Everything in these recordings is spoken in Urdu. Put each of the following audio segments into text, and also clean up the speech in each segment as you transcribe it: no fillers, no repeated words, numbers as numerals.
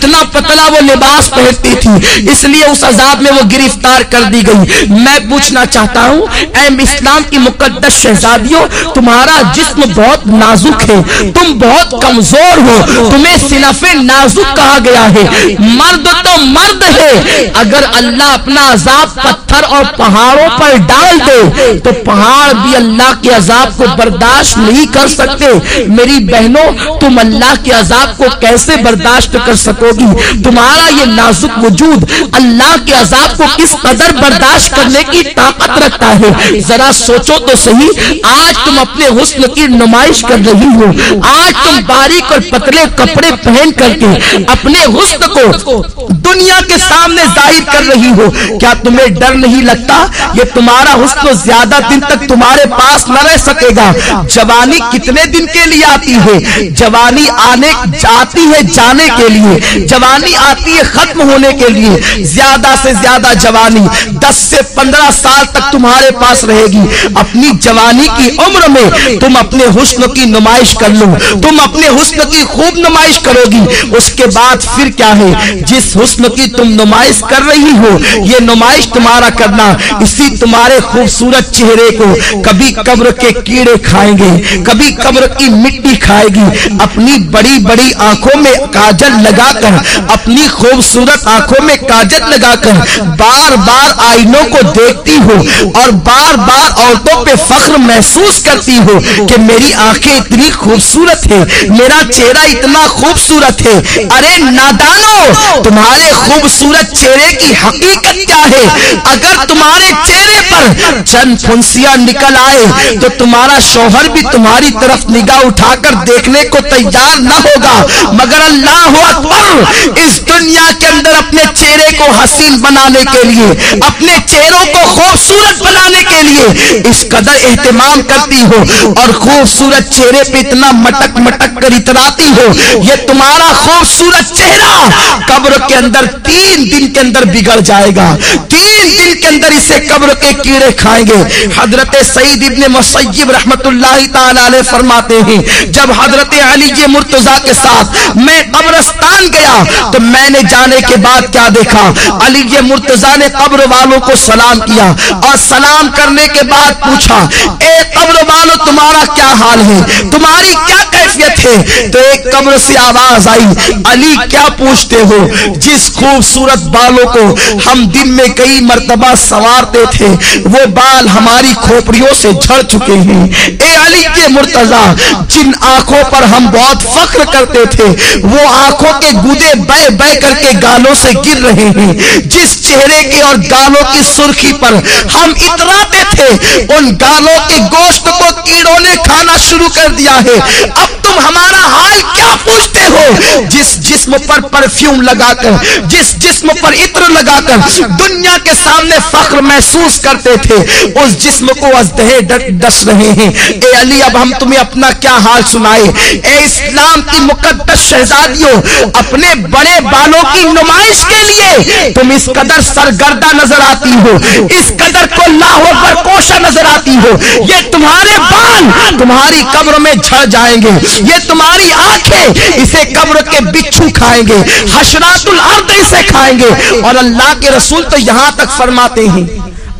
اتنا پتلا وہ لباس پہنتی تھی، اس لیے اس عذاب میں وہ گرفتار کر دی گئی۔ میں پوچھنا چاہتا ہوں اے اسلام کی مقدس شہزادیوں، تمہارا جسم بہت نازک ہے، تم بہت کمزور ہو، تمہیں صنف نازک کہا گیا ہے۔ مرد تو مرد ہے، اگر اللہ اپنا عذاب پتھر اور پہاڑوں پر ڈال دے تو پہاڑ بھی اللہ کے عذاب کو برداشت نہیں کر سکتے۔ میری بہنوں، تم اللہ کے عذاب کو کیسے برداشت کر سکو گی؟ تمہارا یہ نازک وجود اللہ کے عذاب کو کس قدر برداشت کرنے کی طاقت رکھتا ہے؟ ذرا سوچو تو صحیح۔ آج تم اپنے حسن کی نمائش کر رہی ہو، آج تم باریک اور پتلے کپڑے پہن کر کے اپنے حسن کو دنیا کے سامنے ظاہر کر رہی ہو۔ کیا تمہیں ڈر نہیں لگتا یہ تمہارا حسن زیادہ دن تک تمہارے پاس نہ رہ سکے گا؟ جوانی کتنے دن کے لیے آتی ہے؟ جوانی آتی ہے جانے کے لیے، جوانی آتی ہے ختم ہونے کے لیے۔ زیادہ سے زیادہ جوانی 10 سے 15 سال تک تمہارے پاس رہے گی۔ اپنی جوانی کی عمر میں تم اپنے حسن کی نمائش کر لو، تم اپنے حسن کی خوب نمائش کرو گی۔ اس کے بعد پھر کیا ہے؟ جس حسن کی تم نمائش کر رہی ہو، یہ نمائش تمہارا کرنا اسی تمہارے خوبصورت چہرے کو کبھی قبر کے کیڑے کھائیں گے، کبھی قبر کی مٹی کھائے گی۔ اپنی بڑی بڑی آنکھوں میں کاجل لگا کر، اپنی خوبصورت آنکھوں میں کاجل لگا کر بار بار آئینوں کو دیکھتی ہو اور بار بار عورتوں پہ فخر محسوس کرتی ہو کہ میری آنکھیں اتنی خوبصورت ہے، میرا چہرہ اتنا خوبصورت ہے۔ ارے نادانو، تمہارے خوبصورت چہرے کی حقیقت کیا ہے؟ اگر تمہارے چہرے پر چند پھنسیاں نکل آئے تو تمہارا شوہر بھی تمہاری طرف نگاہ اٹھا کر دیکھنے کو تیار نہ ہوگا، مگر اللہ اکبر، اس دنیا کے اندر اپنے چہرے کو حسین بنانے کے لیے، اپنے چہروں کو خوبصورت بنانے کے لیے اس قدر اہتمام کرتی ہو اور خوبصورت چہرے پہ اتنا مٹک مٹک کر اتراتی ہو۔ یہ تمہارا خوبصورت چہرہ قبر کے اندر 3 دن کے اندر بگڑ جائے گا، 3 دن کے اندر اسے قبر کے کیڑے کھائیں گے۔ حضرت سعید ابن مسیب رحمت اللہ تعالی علیہ فرماتے ہیں، جب حضرت علی مرتضیٰ کے ساتھ میں قبرستان گیا تو میں نے جانے کے بعد کیا دیکھا؟ علی مرتضیٰ نے قبر والوں کو سلام کیا اور سلام کرنے کے بعد پوچھا، اے قبر والوں، تمہارا کیا حال ہے؟ تمہاری کیا کیفیت ہے؟ تو ایک قبر سے آواز آئی، علی کیا پوچھتے ہو؟ جس خوبصورت بالوں کو ہم دن میں کئی مرتبہ سنوارتے تھے وہ بال ہماری کھوپڑیوں سے جھڑ چکے ہیں۔ اے علی کے مرتضیٰ، جن آنکھوں پر ہم بہت فخر کرتے تھے وہ آنکھوں کے گودے بہ بہ کر کے گالوں سے گر رہے ہیں۔ جس چہرے کے اور گالوں کی سرخی پر ہم اتراتے تھے ان گالوں کے گوشت کو کیڑوں نے کھانا شروع کر دیا ہے۔ اب تم ہمارا حال کیا پوچھتے ہو؟ جس جسم پر پرفیوم لگا کر، جس جسم پر عطر لگا کر دنیا کے سامنے فخر محسوس کرتے تھے، اس جسم کو ازدہے ڈس رہے ہیں۔ اے علی، اب ہم تمہیں اپنا کیا حال سنائے؟ اے اسلام کی مقدس شہزادیوں، اپنے بڑے بالوں کی نمائش کے لیے تم اس قدر سرگردہ نظر آتی ہو، اس قدر کو لاہور پر کوشا نظر آتی ہو۔ یہ تمہارے بال تمہاری قبر میں جھڑ جائیں گے، یہ تمہاری آنکھیں اسے قبر کے بچھو کھائیں گے، حشرات الارض اسے کھائیں گے۔ اور اللہ کے رسول تو یہاں تک فرماتے ہیں،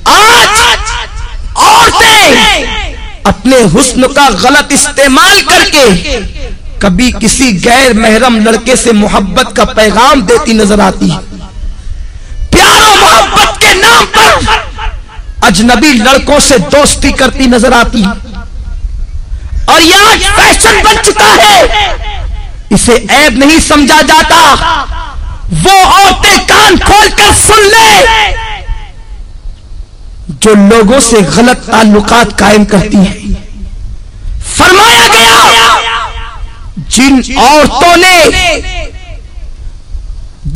آج عورتیں اپنے حسن کا غلط استعمال کر کے کبھی کسی غیر محرم لڑکے سے محبت کا پیغام دیتی نظر آتی ہے، پیار و محبت کے نام پر اجنبی لڑکوں سے دوستی کرتی نظر آتی ہے، اور یہ آج فیشن بن چکا ہے، اسے عیب نہیں سمجھا جاتا۔ وہ عورتیں کان کھول کر سن لے جو لوگوں سے غلط تعلقات قائم کرتی ہیں۔ فرمایا گیا جن عورتوں نے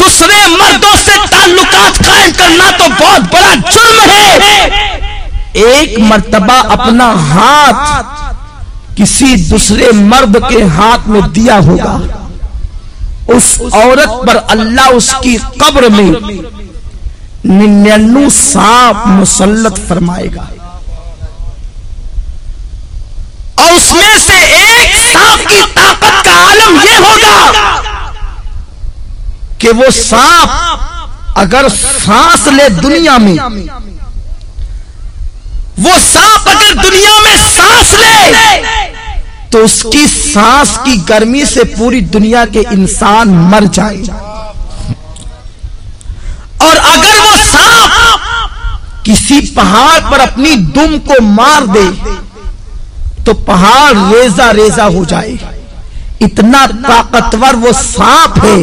دوسرے مردوں سے تعلقات قائم کرنا تو بہت بڑا جرم ہے، ایک مرتبہ اپنا ہاتھ کسی دوسرے مرد کے ہاتھ میں دیا ہوگا، اس عورت پر اللہ اس کی قبر میں 99 سانپ مسلط فرمائے گا، اور اس میں سے ایک سانپ کی طاقت کا عالم یہ ہوگا کہ وہ سانپ اگر سانس لے دنیا میں، وہ سانپ اگر دنیا میں سانس لے تو اس کی سانس کی گرمی سے پوری دنیا کے انسان مر جائیں، اور اگر وہ سانپ کسی پہاڑ پر اپنی دم کو مار دے تو پہاڑ ریزہ ریزہ ہو جائے، اتنا طاقتور وہ سانپ ہے۔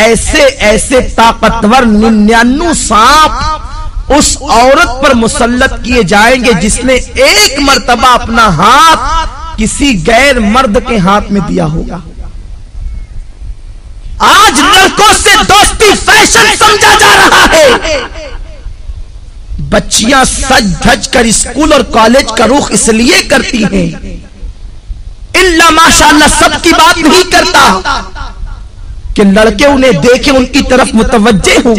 ایسے ایسے طاقتور 99 سانپ اس عورت پر مسلط کیے جائیں گے جس نے ایک مرتبہ اپنا ہاتھ کسی غیر مرد کے ہاتھ میں دیا ہوگا۔ آج لڑکوں سے دوستی فیشن سمجھا جا رہا ہے، بچیاں سج دھج کر اسکول اور کالج کا رخ اس لیے کرتی ہیں، الا ماشاءاللہ سب کی بات نہیں کرتا کہ لڑکے انہیں دیکھیں، ان کی طرف متوجہ ہوں۔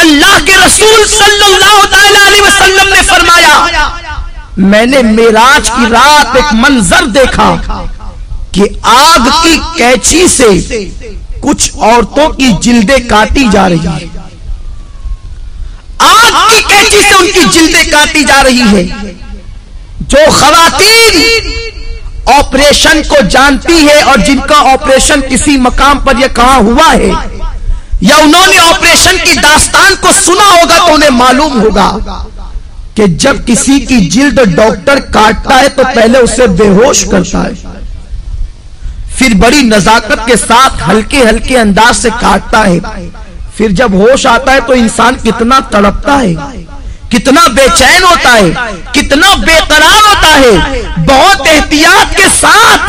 اللہ کے رسول صلی اللہ علیہ وسلم نے فرمایا، میں نے معراج کی رات ایک منظر دیکھا کہ آگ کی کینچی سے کچھ عورتوں کی جلدیں کاٹی جا رہی ہیں، آگ کی کینچی سے ان کی جلدیں کاٹی جا رہی ہے۔ جو خواتین آپریشن کو جانتی ہے اور جن کا آپریشن کسی مقام پر یہ کہاں ہوا ہے یا انہوں نے آپریشن کی داستان کو سنا ہوگا تو انہیں معلوم ہوگا کہ جب کسی کی جلد ڈاکٹر کاٹتا ہے تو پہلے اسے بے ہوش کرتا ہے، پھر بڑی نزاکت کے ساتھ ہلکے ہلکے انداز سے کاٹتا ہے، پھر جب ہوش آتا ہے تو انسان کتنا تڑپتا ہے، کتنا بے چین ہوتا ہے، کتنا بے قرار ہوتا ہے۔ بہت احتیاط کے ساتھ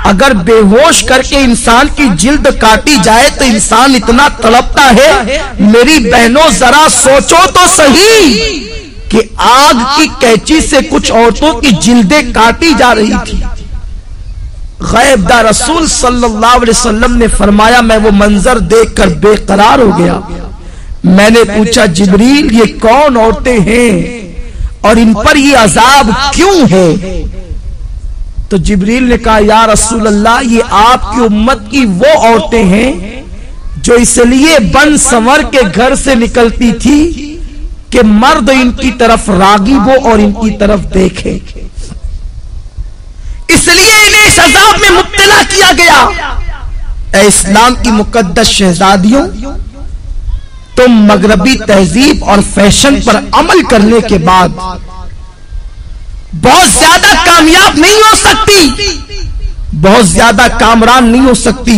اگر بے ہوش کر کے انسان کی جلد کاٹی جائے تو انسان اتنا تڑپتا ہے۔ میری بہنوں ذرا سوچو تو صحیح کہ آگ کی کینچی سے کچھ عورتوں کی جلدیں کاٹی جا رہی تھی۔ غیب دار رسول صلی اللہ علیہ وسلم نے فرمایا، میں وہ منظر دیکھ کر بے قرار ہو گیا۔ میں نے پوچھا، جبریل یہ کون عورتیں ہیں اور ان پر یہ عذاب کیوں ہے؟ تو جبریل نے کہا، یا رسول اللہ یہ آپ کی امت کی وہ عورتیں ہیں جو اس لیے بن سنور کے گھر سے نکلتی تھی کہ مرد ان کی طرف راغب ہو اور ان کی طرف دیکھے، اس لیے انہیں اس عذاب میں مبتلا کیا گیا۔ اے اسلام کی مقدس شہزادیوں، تم مغربی تہذیب اور فیشن پر عمل کرنے کے بعد بہت زیادہ کامیاب نہیں ہو سکتی، بہت زیادہ کامران نہیں ہو سکتی۔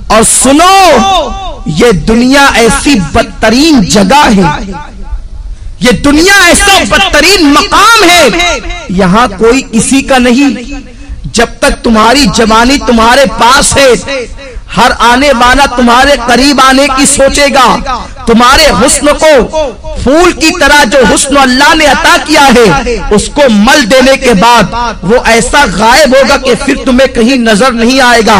اور سنو، یہ دنیا ایسی بدترین جگہ ہے، یہ دنیا ایسا بدترین مقام ہے، یہاں کوئی کسی کا نہیں۔ جب تک تمہاری جوانی تمہارے پاس ہے، ہر آنے والا تمہارے قریب آنے کی سوچے گا، تمہارے حسن کو پھول کی طرح جو حسن اللہ نے عطا کیا ہے اس کو مل دینے کے بعد وہ ایسا غائب ہوگا کہ پھر تمہیں کہیں نظر نہیں آئے گا۔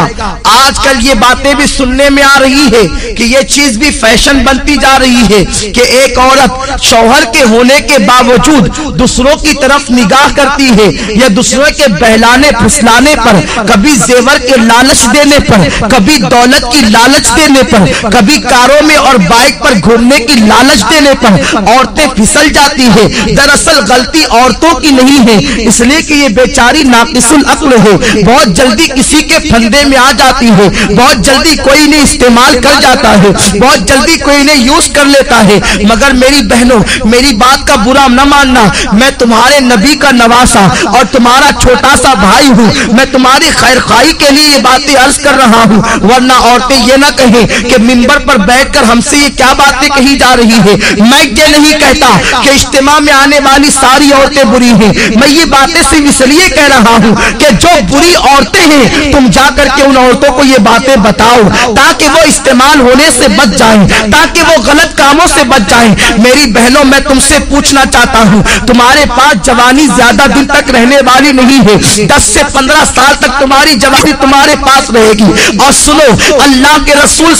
آج کل یہ باتیں بھی سننے میں آ رہی ہے کہ یہ چیز بھی فیشن بنتی جا رہی ہے کہ ایک عورت شوہر کے ہونے کے باوجود دوسروں کی طرف نگاہ کرتی ہے، یا دوسروں کے بہلانے پھسلانے پر، کبھی زیور کے لالچ دینے پر، کبھی دولت کی لالچ دینے پر، کبھی کاروں میں اور بائک پر گھومنے کی لالچ دینے پر عورتیں پھسل جاتی ہے۔ دراصل غلطی عورتوں کی نہیں ہے، اس لیے کہ یہ بیچاری ناقص العقل ہے، بہت جلدی کسی کے پھندے میں آ جاتی ہے، بہت جلدی کوئی انہیں استعمال کر جاتا ہے، بہت جلدی کوئی انہیں یوز کر لیتا ہے۔ مگر میری بہنوں، میری بات کا برا نہ ماننا، میں تمہارے نبی کا نواسا اور تمہارا چھوٹا سا بھائی ہوں، میں تمہاری خیر خواہی کے لیے یہ باتیں عرض کر رہا ہوں، ورنہ عورتیں یہ نہ کہیں کہ منبر پر بیٹھ کر ہم سے یہ کیا باتیں کہی جا رہی ہے۔ میں یہ نہیں کہتا کہ اجتماع میں آنے والی ساری عورتیں بری ہیں، میں یہ باتیں صرف اس لیے کہہ رہا ہوں کہ جو بری عورتیں ہیں تم جا کر کے ان عورتوں کو یہ باتیں بتاؤ تاکہ وہ استعمال ہونے سے بچ جائیں، تاکہ وہ غلط کاموں سے بچ جائیں۔ میری بہنوں، میں تم سے پوچھنا چاہتا ہوں، تمہارے پاس جوانی زیادہ دن تک رہنے والی نہیں ہے، 10 سے 15 سال تک تمہاری جوانی تمہارے پاس رہے گی۔ اور سنو، اللہ کے رسول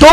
2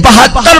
72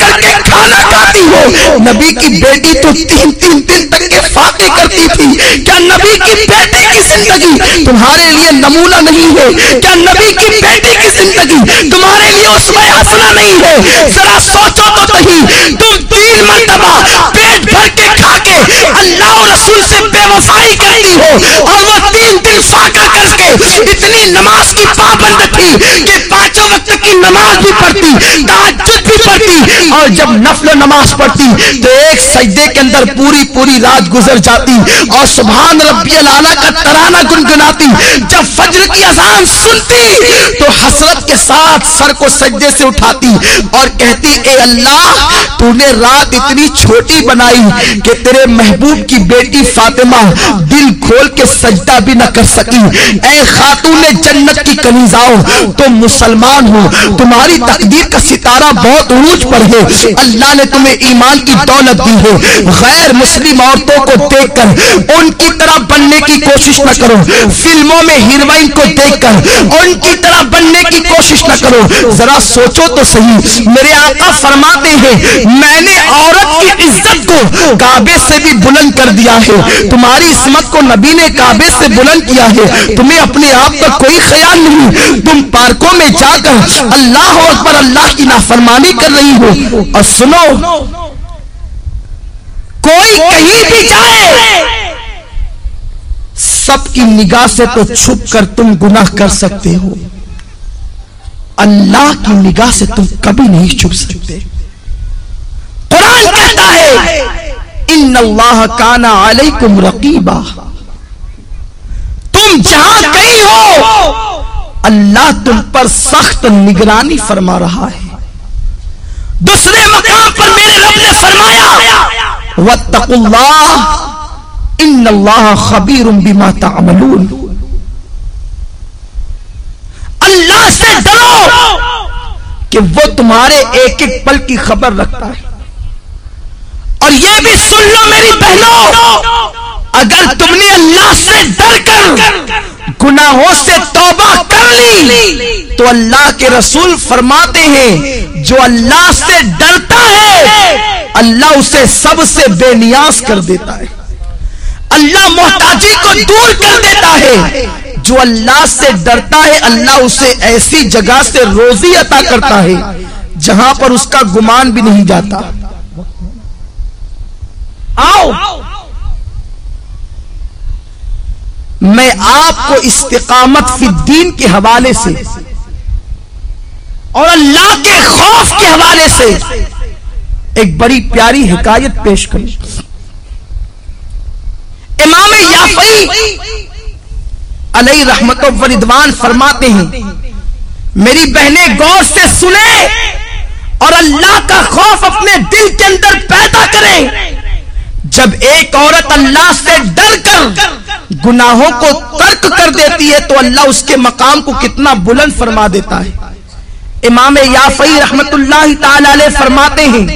کر کے کھانا کھاتی ہو؟ نبی کی بیٹی تو 3 دن تک کے فاقے کرتی تھی. کیا نبی کی بیٹی کی زندگی تمہارے لیے نمونہ نہیں ہے؟ کیا نبی کی بیٹی کی زندگی تمہارے لیے اسوہ حسنہ نہیں ہے؟ ذرا سوچو تو صحیح. تم 3 مرتبہ پیٹ بھر کے کھا کے اللہ اور رسول سے بے وفائی کرتی ہو، اور وہ 3 دن فاقہ کر کے اتنی نماز کی پابند تھی کہ 5 وقت کی نماز بھی پڑھتی، تہجد بھی پڑھتی، اور جب نفل نماز پڑھتی تو ایک سجدے کے اندر پوری رات گزر جاتی اور سبحان ربی الاعلیٰ کا ترانہ گنگناتی. جب فجر کی اذان سنتی تو حسرت کے ساتھ سر کو سجدے سے اٹھاتی اور کہتی اے اللہ تو نے رات اتنی چھوٹی بنائی کہ تیرے محبوب کی بیٹی فاطمہ دل کھول کے سجدہ بھی نہ کر سکی. اے خاتون جنت کی کنیزاؤں تم مسلمان ہو، تمہاری تقدیر کا ستارہ بہت عروج پر ہے. اللہ نے تمہیں ایمان کی دولت دی ہے. غیر مسلم عورتوں کو دیکھ کر ان کی طرح بننے کی کوشش نہ کرو. فلموں میں ہیروئن کو دیکھ کر ان کی طرح بننے کی کوشش نہ کرو. ذرا سوچو تو صحیح. میرے آقا فرماتے ہیں میں نے عورت کی عزت کو کعبے سے بھی بلند کر دیا ہے. تمہاری عصمت کو نبی نے کعبے سے بلند کیا ہے. تمہیں اپنے آپ کا کوئی خیال نہیں. تم پارکوں میں جا کر اللہ اکبر اللہ کی نافرمانی کر رہی ہو. اور سنو، کوئی کہیں بھی جائے سب کی نگاہ سے تو چھپ کر تم گناہ کر سکتے ہو، اللہ کی نگاہ سے تم کبھی نہیں چھپ سکتے. قرآن کہتا ہے ان اللہ کان علیکم رقیبا. تم جہاں کہیں ہو اللہ تم پر سخت نگرانی فرما رہا ہے. دوسرے مقام پر میرے رب نے فرمایا واتقوا اللہ ان اللہ خبیر بما تعملون. اللہ سے ڈرو کہ وہ تمہارے ایک ایک پل کی خبر رکھتا ہے. اور یہ بھی سن لو میری بہنوں، اگر تم نے اللہ سے ڈر کر گناہوں سے توبہ کر لی تو اللہ کے رسول فرماتے ہیں جو اللہ سے ڈرتا ہے اللہ اسے سب سے بے نیاز کر دیتا ہے. اللہ محتاجی کو دور کر دیتا ہے. جو اللہ سے ڈرتا ہے اللہ اسے ایسی جگہ سے روزی عطا کرتا ہے جہاں پر اس کا گمان بھی نہیں جاتا. آؤ میں آپ کو استقامت فی الدین کے حوالے سے اور اللہ کے خوف کے حوالے سے ایک بڑی پیاری حکایت پیش کروں. امام یافعی علیہ رحمت و رضوان فرماتے ہیں میری بہنیں غور سے سنیں اور اللہ کا خوف اپنے دل کے اندر پیدا کریں. جب ایک عورت اللہ سے ڈر کر گناہوں کو ترک کر دیتی ہے تو اللہ اس کے مقام کو کتنا بلند فرما دیتا ہے. امام یافعی رحمت اللہ تعالی علیہ فرماتے ہیں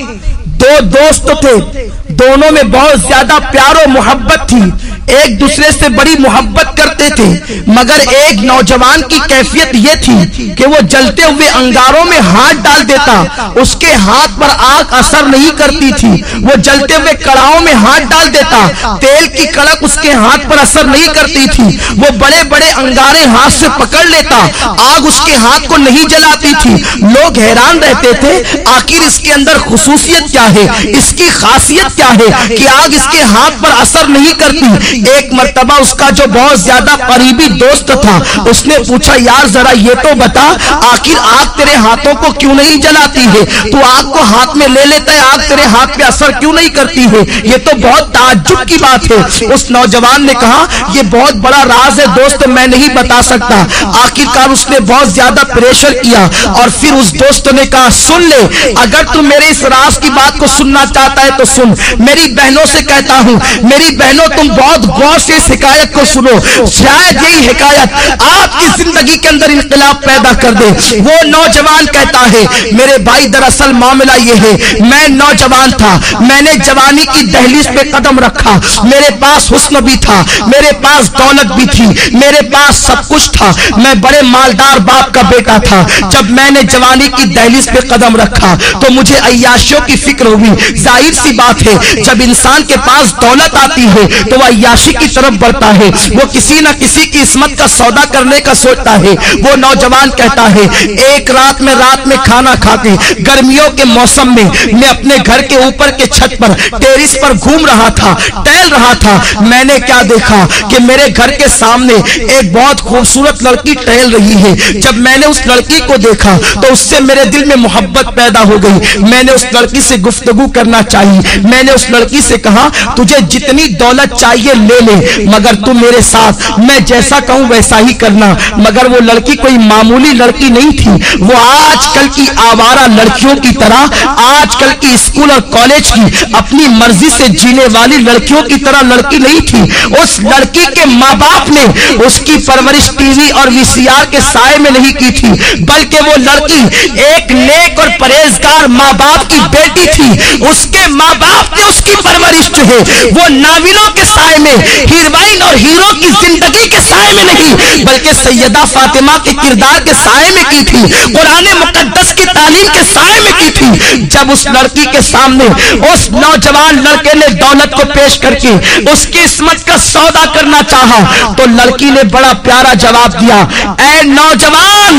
2 دوست تھے، دونوں میں بہت زیادہ پیار و محبت تھی، ایک دوسرے سے بڑی محبت کرتے تھے، مگر ایک نوجوان کی کیفیت یہ تھی کہ وہ جلتے ہوئے انگاروں میں ہاتھ ڈال دیتا، اس کے ہاتھ پر آگ اثر نہیں کرتی تھی. وہ جلتے ہوئے کڑاہوں میں ہاتھ ڈال دیتا، تیل کی کڑک اس کے ہاتھ پر اثر نہیں کرتی تھی. وہ بڑے بڑے انگارے ہاتھ سے پکڑ لیتا، آگ اس کے ہاتھ کو نہیں جلاتی تھی. لوگ حیران رہتے تھے آخر اس کے اندر خصوصیت کیا ہے، اس کی خاصیت کیا ہے کہ آگ اس کے ہاتھ پر اثر نہیں کرتی. ایک مرتبہ اس کا جو بہت زیادہ قریبی دوست تھا اس نے پوچھا یار ذرا یہ تو بتا آخر آگ تیرے ہاتھوں کو کیوں نہیں جلاتی ہے، تو آگ کو ہاتھ میں لے لیتا ہے، آگ تیرے ہاتھ پہ اثر کیوں نہیں کرتی ہے، یہ تو بہت تعجب کی بات ہے. اس نوجوان نے کہا یہ بہت بڑا راز ہے دوست، میں نہیں بتا سکتا. آخرکار اس نے بہت زیادہ پریشر کیا اور پھر اس دوست نے کہا سن لے، اگر تو میرے اس راز کی بات کو سننا چاہتا ہے تو سن. میری بہنوں سے کہتا ہوں، میری بہنوں تم بہت غور سے اس حکایت کو سنو، شاید یہی حکایت آپ کی زندگی کے اندر انقلاب پیدا کر دے۔ وہ نوجوان کہتا ہے میرے بھائی دراصل معاملہ یہ ہے، میں نوجوان تھا، میں نے جوانی کی دہلیز پہ قدم رکھا، میرے پاس حسن بھی تھا، میرے پاس دولت بھی تھی، میرے پاس سب کچھ تھا، میں بڑے مالدار باپ کا بیٹا تھا۔ جب میں نے جوانی کی دہلیز پہ قدم رکھا تو مجھے عیاشیوں کی فکر ہوئی۔ ظاہر سی بات ہے جب انسان کے پاس دولت آتی ہے تو وہ عیاشی کی طرف بڑھتا ہے، وہ کسی نہ کسی کی عصمت کا سودا کرنے کا سوچتا ہے۔ وہ نوجوان کہتا ہے ایک رات میں کھانا کھا کے گرمیوں کے موسم میں اپنے گھر کے اوپر کے چھت پر ٹیرس پر گھوم رہا تھا، ٹہل رہا تھا، میں نے کیا دیکھا کہ میرے گھر کے سامنے ایک بہت خوبصورت لڑکی ٹہل رہی ہے۔ جب میں نے اس لڑکی کو دیکھا تو اس سے میرے دل میں محبت پیدا ہو گئی، میں نے اس لڑکی سے گفتگو کرنا چاہیے، میں نے اس لڑکی سے کہا تجھے جتنی دولت چاہیے لے لے مگر تم میرے ساتھ میں جیسا کہوں ویسا ہی کرنا۔ مگر وہ لڑکی کوئی معمولی لڑکی نہیں تھی، وہ آج کل کی آوارہ لڑکیوں کی طرح، آج کل کی اسکول اور کالج کی اپنی مرضی سے جینے والی لڑکیوں کی طرح لڑکی نہیں تھی۔ اس لڑکی کے ماں باپ نے اس کی پرورش ٹی وی اور وی سی آر کے سائے میں نہیں کی تھی، بلکہ وہ لڑکی ایک نیک اور پرہیزگار ماں باپ کی بیٹی تھی۔ اس کے ماں باپ نے اس کی پرورش جو ہے وہ ناولوں کے سائے میں، ہیروئن اور ہیرو کی زندگی کے سائے میں نہیں بلکہ سیدہ فاطمہ کے کردار کے سائے میں کی تھی، قرآن مقدس کی تعلیم کے سائے میں کی تھی۔ جب اس لڑکی کے سامنے اس نوجوان لڑکے نے دولت کو پیش کر کے اس کی عصمت کا سودا کرنا چاہا تو لڑکی نے بڑا پیارا جواب دیا، اے نوجوان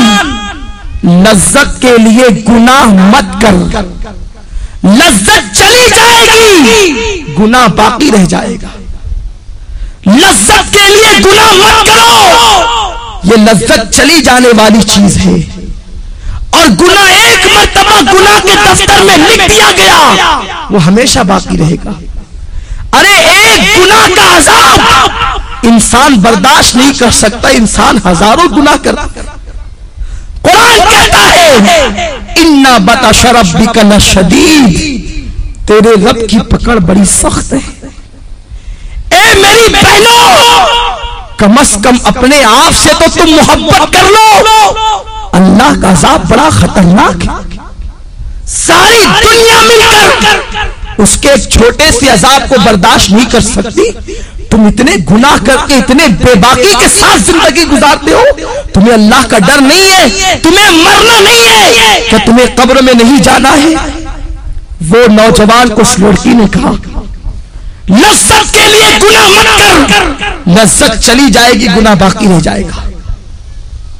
لذت کے لیے گناہ مت کر، لذت چلی جائے گی گناہ باقی رہ جائے گا۔ لذت کے لیے گناہ مت کرو، یہ لذت چلی جانے والی چیز ہے، اور گناہ ایک مرتبہ گناہ کے دفتر میں لکھ دیا گیا وہ ہمیشہ باقی رہے گا۔ ارے ایک گناہ کا عذاب انسان برداشت نہیں کر سکتا، انسان ہزاروں گناہ کرتا ہے۔ قرآن کہتا ہے اِنَّ بَطْشَ رَبِّكَ لَشَدِيدٌ، تیرے رب کی پکڑ بڑی سخت ہے۔ اے میری بہنوں کم از کم اپنے آپ سے تو تم محبت کر لو، اللہ کا عذاب بڑا خطرناک ہے۔ ساری دنیا مل کر اس کے ایک چھوٹے سے عذاب کو برداشت نہیں کر سکتی، تم اتنے گناہ کر کے اتنے بے باکی کے ساتھ زندگی گزارتے ہو، تمہیں اللہ کا ڈر نہیں ہے، تمہیں مرنا نہیں ہے کہ تمہیں قبر میں نہیں جانا ہے۔ وہ نوجوان کو اس لڑکی نے کہا لذت کے لیے گناہ مت کر، لذت چلی جائے گی گناہ باقی رہ جائے گا۔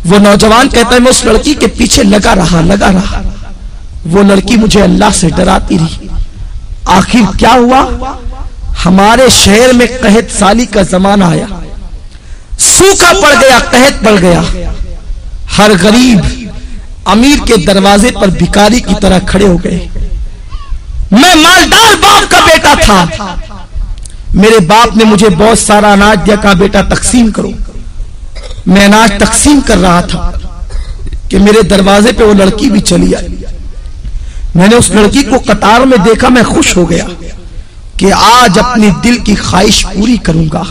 وہ نوجوان کہتا ہے میں اس لڑکی کے پیچھے لگا رہا، وہ لڑکی مجھے اللہ سے ڈراتی رہی۔ آخر کیا ہوا، ہمارے شہر میں قحط سالی کا زمانہ آیا، سوکھا پڑ گیا، قحط پڑ گیا، ہر غریب امیر کے دروازے پر بھکاری کی طرح کھڑے ہو گئے۔ میں مالدار باپ کا بیٹا تھا، میرے باپ نے مجھے بہت سارا اناج دیا، کہا بیٹا تقسیم کرو۔ میں اناج تقسیم کر رہا تھا کہ میرے دروازے پہ وہ لڑکی بھی چلی آئی۔ میں نے اس لڑکی کو قطار میں دیکھا، میں خوش ہو گیا کہ آج اپنی دل کی خواہش پوری کروں گا۔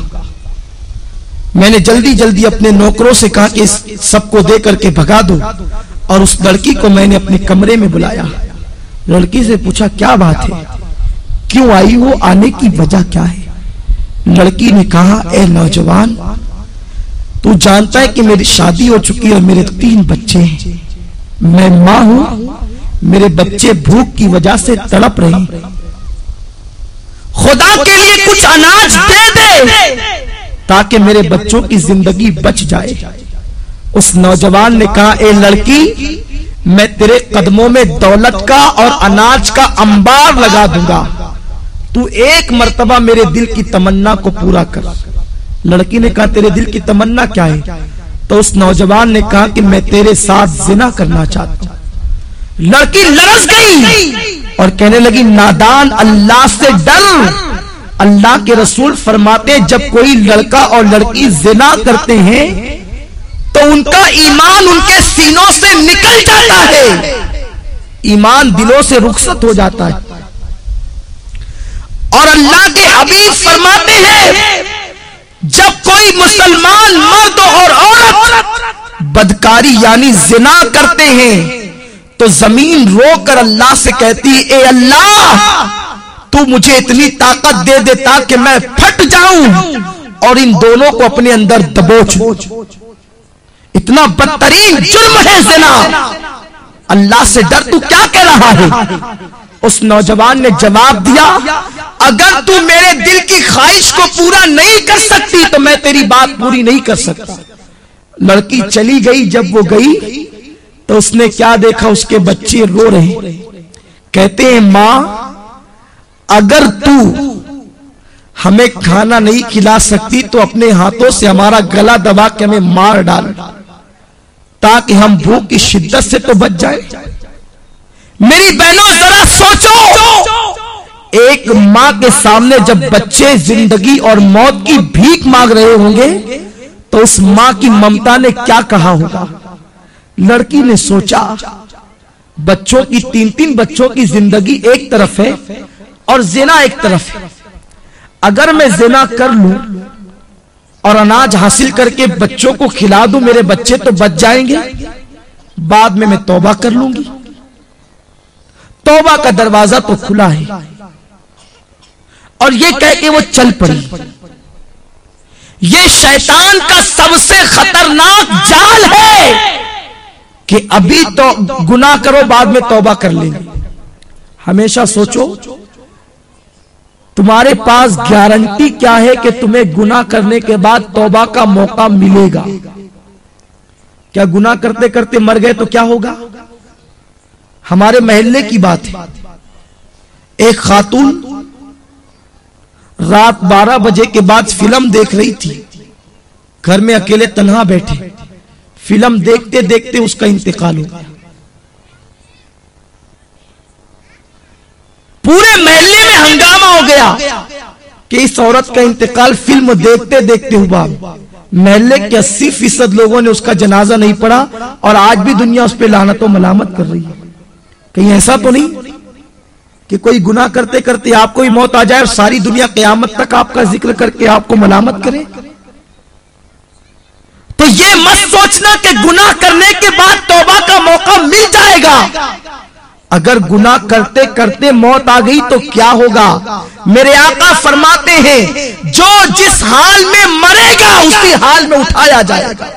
میں نے جلدی جلدی اپنے نوکروں سے کہا کہ اس سب کو دے کر کے بھگا دو، اور اس لڑکی کو میں نے اپنے کمرے میں بلایا۔ لڑکی سے پوچھا کیا بات ہے، کیوں آئی ہو، آنے کی وجہ کیا ہے؟ لڑکی نے کہا اے نوجوان تو جانتا ہے کہ میری شادی ہو چکی ہے اور میرے 3 بچے ہیں، میں ماں ہوں، میرے بچے بھوک کی وجہ سے تڑپ رہے ہیں، خدا کے لیے کچھ اناج دے دے تاکہ میرے بچوں کی زندگی بچ جائے۔ اس نوجوان نے کہا اے لڑکی میں تیرے قدموں میں دولت کا اور اناج کا انبار لگا دوں گا، تو ایک مرتبہ میرے دل کی تمنا کو پورا کر۔ لڑکی نے کہا تیرے دل کی تمنا کیا ہے؟ تو اس نوجوان نے کہا کہ میں تیرے ساتھ زنا کرنا چاہتا ہوں۔ لڑکی لرز گئی اور کہنے لگی نادان اللہ سے ڈر، اللہ کے رسول فرماتے جب کوئی لڑکا اور لڑکی زنا کرتے ہیں تو ان کا ایمان ان کے سینوں سے نکل جاتا ہے، ایمان دلوں سے رخصت ہو جاتا ہے۔ اور اللہ کے حبیب فرماتے ہیں جب کوئی مسلمان مرد اور عورت بدکاری یعنی زنا کرتے ہیں تو زمین رو کر اللہ سے کہتی اے اللہ تو مجھے اتنی طاقت دے دیتا کہ میں پھٹ جاؤں اور ان دونوں کو اپنے اندر دبوچ. اتنا بدترین جرم ہے زنا. اللہ سے ڈر، تو کیا کہہ رہا ہے؟ اس نوجوان نے جواب دیا اگر تو میرے دل کی خواہش کو پورا نہیں کر سکتی تو میں تیری بات پوری نہیں کر سکتا. لڑکی چلی گئی. جب وہ گئی تو اس نے کیا دیکھا؟ اس کے بچے رو رہے. کہتے ہیں ماں اگر تو ہمیں کھانا نہیں کھلا سکتی تو اپنے ہاتھوں سے ہمارا گلا دبا کے ہمیں مار ڈال تاکہ ہم بھوک کی شدت سے تو بچ جائے. میری بہنوں ذرا سوچو، ایک ماں کے سامنے جب بچے زندگی اور موت کی بھیک مانگ رہے ہوں گے تو اس ماں کی ممتا نے کیا کہا ہوگا؟ لڑکی نے سوچا بچوں کی 3 بچوں کی زندگی ایک طرف ہے اور زنا ایک طرف ہے. اگر میں زنا کر لوں اور اناج حاصل کر کے بچوں کو کھلا دوں میرے بچے تو بچ جائیں گے، بعد میں توبہ کر لوں گی. توبہ کا دروازہ تو کھلا ہے. اور یہ کہہ کے وہ چل پڑی. یہ شیطان کا سب سے خطرناک جال ہے کہ ابھی تو گناہ کرو بعد میں توبہ کر لیں گے. ہمیشہ سوچو تمہارے پاس گارنٹی کیا ہے کہ تمہیں گناہ کرنے کے بعد توبہ کا موقع ملے گا؟ کیا گناہ کرتے کرتے مر گئے تو کیا ہوگا؟ ہمارے محلے کی بات ہے. ایک خاتون رات 12 بجے کے بعد فلم دیکھ رہی تھی. گھر میں اکیلے تنہا بیٹھے فلم دیکھتے دیکھتے اس کا انتقال ہو گیا. پورے محلے میں ہنگامہ ہو گیا کہ اس عورت کا انتقال فلم دیکھتے دیکھتے ہوا. محلے کے 80% لوگوں نے اس کا جنازہ نہیں پڑھا اور آج بھی دنیا اس پہ لعنت و ملامت کر رہی ہے. کہیں ایسا تو نہیں کہ کوئی گناہ کرتے کرتے آپ کو ہی موت آ جائے اور ساری دنیا قیامت تک آپ کا ذکر کر کے آپ کو ملامت کرے؟ تو یہ مت سوچنا کہ گناہ کرنے کے بعد توبہ کا موقع مل جائے گا. اگر گناہ کرتے کرتے موت آ گئی تو کیا ہوگا؟ میرے آقا فرماتے ہیں جو جس حال میں مرے گا اسی حال میں اٹھایا جائے گا.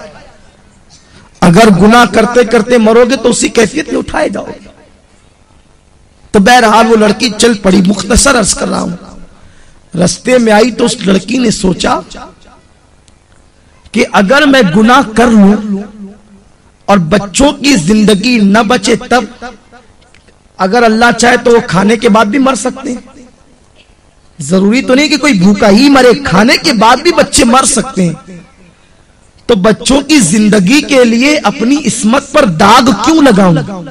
اگر گناہ کرتے کرتے مرو گے تو اسی کیفیت میں اٹھائے جاؤ گے. تو بہرحال وہ لڑکی چل پڑی. مختصر عرض کر رہا ہوں. رستے میں آئی تو اس لڑکی نے سوچا کہ اگر میں گناہ کر لوں اور بچوں کی زندگی نہ بچے تب اگر اللہ چاہے تو وہ کھانے کے بعد بھی مر سکتے ہیں. ضروری تو نہیں کہ کوئی بھوکا ہی مرے، کھانے کے بعد بھی بچے مر سکتے ہیں. تو بچوں کی زندگی کے لیے اپنی عصمت پر داغ کیوں لگاؤں؟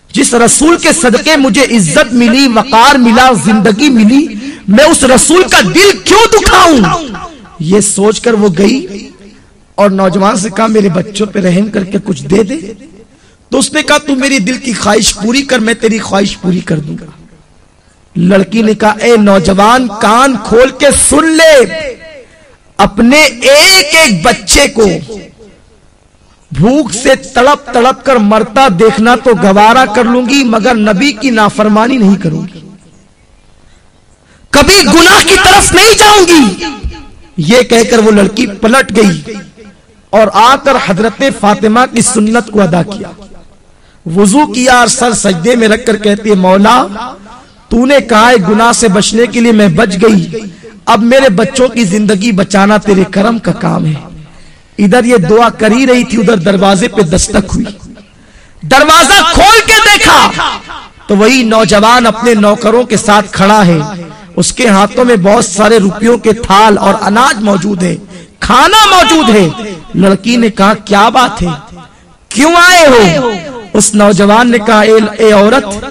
جس رسول کے صدقے مجھے عزت ملی، وقار ملا، زندگی ملی، میں اس رسول کا دل کیوں دکھاؤں؟ یہ سوچ کر وہ گئی اور نوجوان سے کہا میرے بچوں پہ رحم کر کے کچھ دے دے. تو اس نے کہا تو میری دل کی خواہش پوری کر، میں تیری خواہش پوری کر دوں گا. لڑکی نے کہا اے نوجوان کان کھول کے سن لے، اپنے ایک ایک بچے کو بھوک سے تڑپ تڑپ کر مرتا دیکھنا تو گوارا کر لوں گی مگر نبی کی نافرمانی نہیں کروں گی، کبھی گناہ کی طرف نہیں جاؤں گی. یہ کہہ کر وہ لڑکی پلٹ گئی اور آ کر حضرت فاطمہ کی سنت کو ادا کیا. وضو کیا اور سر سجدے میں رکھ کر کہتی ہے مولا تو نے کہا ہے گناہ سے بچنے کے لیے میں بچ گئی، اب میرے بچوں کی زندگی بچانا تیرے کرم کا کام ہے. ادھر یہ دعا کر ہی رہی تھی، ادھر دروازے پہ دستک ہوئی. دروازہ کھول کے دیکھا تو وہی نوجوان اپنے نوکروں کے ساتھ کھڑا ہے. اس کے ہاتھوں میں بہت سارے روپیوں کے تھال اور اناج موجود ہے، کھانا موجود ہے. لڑکی نے کہا کیا بات ہے، کیوں آئے ہو؟ اس نوجوان نے کہا اے عورت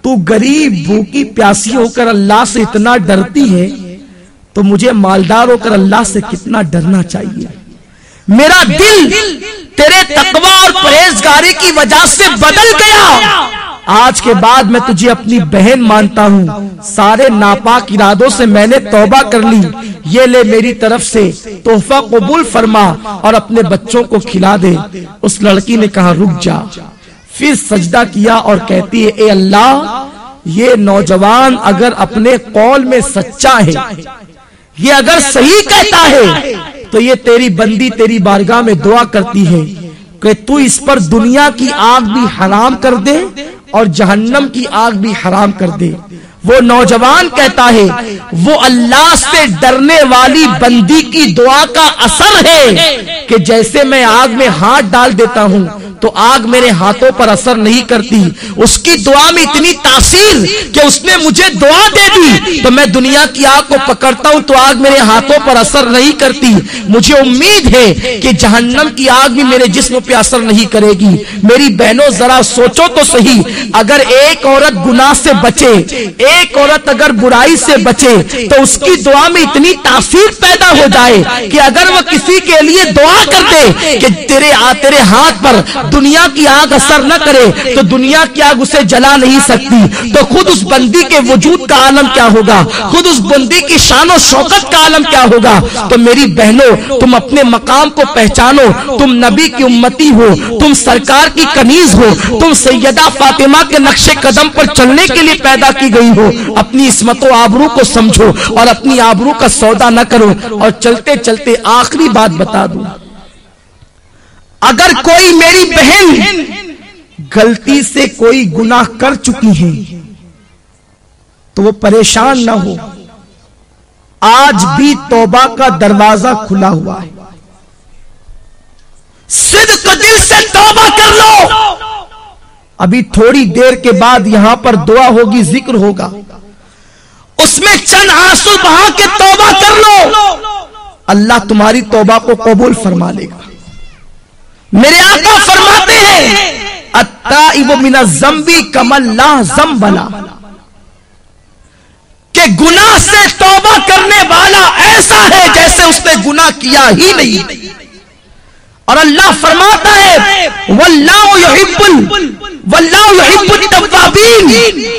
تو غریب بھوکی پیاسی ہو کر اللہ سے اتنا ڈرتی ہے تو مجھے مالدار ہو کر اللہ سے کتنا ڈرنا چاہیے. میرا دل تیرے تقوی اور پرہیزگاری کی وجہ سے بدل گیا آج کے بعد میں تجھے اپنی بہن مانتا ہوں، سارے ناپاک ارادوں سے میں نے توبہ کر لی، یہ لے میری طرف سے تحفہ قبول فرما اور اپنے بچوں کو کھلا دے۔ اس لڑکی نے کہا رک جا، پھر سجدہ کیا اور کہتی ہے اے اللہ، یہ نوجوان اگر اپنے قول میں سچا ہے، یہ اگر صحیح کہتا ہے تو یہ تیری بندی تیری بارگاہ میں دعا کرتی ہے کہ تو اس پر دنیا کی آگ بھی حرام کر دے اور جہنم کی آگ بھی حرام کر دے۔ وہ نوجوان کہتا ہے وہ اللہ سے ڈرنے والی بندی کی دعا کا اثر ہے کہ جیسے میں آگ میں ہاتھ ڈال دیتا ہوں تو آگ میرے ہاتھوں پر اثر نہیں کرتی، اس کی دعا میں اتنی تاثیر کہ اس نے مجھے دعا دے دی تو میں دنیا کی آگ کو پکڑتا ہوں تو آگ میرے ہاتھوں پر اثر نہیں کرتی، مجھے امید ہے کہ جہنم کی آگ بھی میرے جسم پہ اثر نہیں کرے گی۔ میری بہنوں ذرا سوچو تو صحیح، اگر ایک عورت گناہ سے بچے، ایک عورت اگر برائی سے بچے تو اس کی دعا میں اتنی تاثیر پیدا ہو جائے کہ اگر وہ کسی کے لیے دعا کر دے کہ تیرے ہاتھ پر دنیا کی آگ اثر نہ کرے تو دنیا کی آگ اسے جلا نہیں سکتی، تو خود اس بندی کے وجود کا عالم کیا ہوگا، خود اس بندی کی شان و شوکت کا عالم کیا ہوگا۔ تو میری بہنوں تم اپنے مقام کو پہچانو، تم نبی کی امتی ہو، تم سرکار کی کنیز ہو، تم سیدہ فاطمہ کے نقش قدم پر چلنے کے لیے پیدا کی گئی ہو، اپنی عصمت و آبرو کو سمجھو اور اپنی آبرو کا سودا نہ کرو۔ اور چلتے چلتے آخری بات بتا دوں، اگر کوئی میری بہن غلطی سے کوئی گناہ کر چکی ہے تو وہ پریشان نہ ہو، آج بھی توبہ کا دروازہ کھلا ہوا ہے، صدق دل سے توبہ کر لو۔ ابھی تھوڑی دیر کے بعد یہاں پر دعا ہوگی، ذکر ہوگا، اس میں چند آنسو بہا کے توبہ کر لو، اللہ تمہاری توبہ کو قبول فرما لے گا۔ میرے آقا فرماتے ہیں التائب من الذنب کمن لا ذنب لہ، کہ گناہ سے توبہ کرنے والا ایسا ہے جیسے اس نے گناہ کیا ہی نہیں۔ اور اللہ فرماتا ہے واللہ یحب التوابین،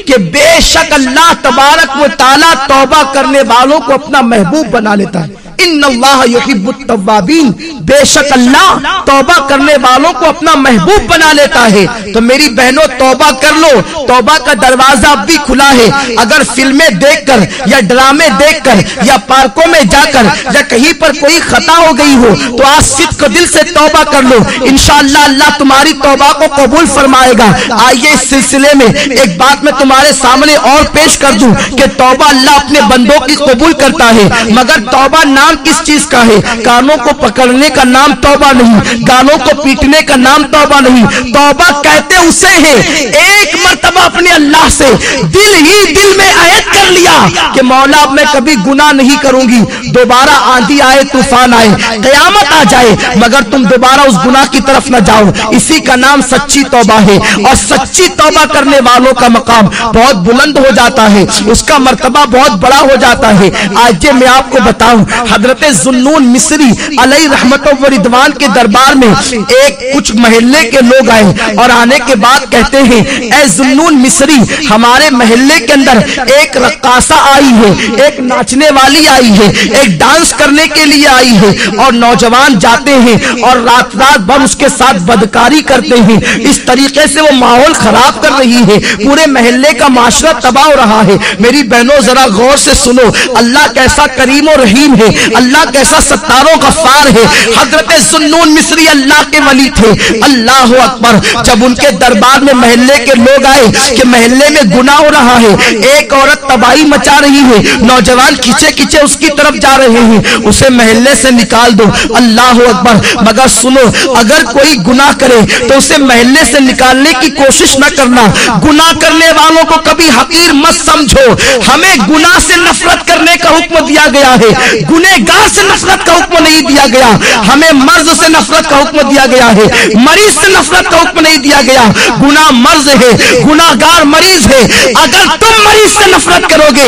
کہ بے شک اللہ تبارک و تعالی توبہ کرنے والوں کو اپنا محبوب بنا لیتا ہے۔ ان اللہ یحب التوابین، بے شک اللہ توبہ کرنے والوں کو اپنا محبوب بنا لیتا ہے۔ تو میری بہنوں توبہ کر لو، توبہ کا دروازہ اب بھی کھلا ہے۔ اگر فلمیں دیکھ کر یا ڈرامے دیکھ کر یا پارکوں میں جا کر یا کہیں پر کوئی خطا ہو گئی ہو تو آج صدق دل سے توبہ کر لو، انشاءاللہ اللہ تمہاری توبہ کو قبول فرمائے گا۔ آئیے اس سلسلے میں ایک بات میں تمہارے سامنے اور پیش کر دوں کہ توبہ اللہ اپنے بندوں کی قبول کرتا ہے، مگر توبہ نام کس چیز کا ہے؟ کانوں کو پکڑنے کا نام توبہ نہیں، گالوں کو پیٹنے کا نام توبہ نہیں۔ توبہ کہتے اسے ہیں ایک مرتبہ اپنے اللہ سے دل ہی دل میں عہد کر لیا کہ مولا اب میں کبھی گناہ نہیں کروں گی، دوبارہ آندھی آئے طوفان آئے قیامت آ جائے مگر تم دوبارہ اس گناہ کی طرف نہ جاؤ، اسی کا نام سچی توبہ ہے۔ اور سچی توبہ کرنے والوں کا مقام بہت بلند ہو جاتا ہے، اس کا مرتبہ بہت بڑا ہو جاتا ہے۔ آج میں آپ کو بتاؤں، حضرت ذوالنون مصری علیہ رحمت و رضوان کے دربار میں ایک کچھ محلے کے لوگ آئے اور آنے کے بعد کہتے ہیں اے ذوالنون مصری، ہمارے محلے کے اندر ایک رقاصہ آئی ہے، ایک ناچنے والی آئی ہے، ایک ڈانس کرنے کے لیے آئی ہے، اور نوجوان جاتے ہیں اور رات بھر اس کے ساتھ بدکاری کرتے ہیں، اس طریقے سے وہ ماحول خراب کر رہی ہے، پورے محلے کا معاشرہ تباہ ہو رہا ہے۔ میری بہنوں ذرا غور سے سنو، اللہ کیسا کریم و رحیم ہے، اللہ کیسا ستار و غفار ہے۔ حضرت ذوالنون مصری اللہ کے ولی تھے، اللہ اکبر۔ جب ان کے دربار میں محلے کے لوگ آئے کہ محلے میں گناہ ہو رہا ہے، ایک عورت تباہی مچا رہی ہے، نوجوان کھچے کھچے اس کی طرف جا رہے ہیں، اسے محلے سے نکال دو، اللہ اکبر۔ مگر سنو، اگر کوئی گناہ کرے تو اسے محلے سے نکالنے کی کوشش نہ کرنا، گناہ کرنے والوں کو کبھی حقیر مت سمجھو، ہمیں گناہ سے نفرت کرنے کا حکم دیا گیا ہے، گنہگار سے نفرت کا حکم نہیں دیا گیا، ہمیں مرض سے نفرت کا حکم دیا گیا ہے، مریض سے نفرت کا حکم نہیں دیا گیا۔ گناہ مرض ہے، گناہگار مریض ہے، اگر تم مریض سے نفرت کرو کرو گے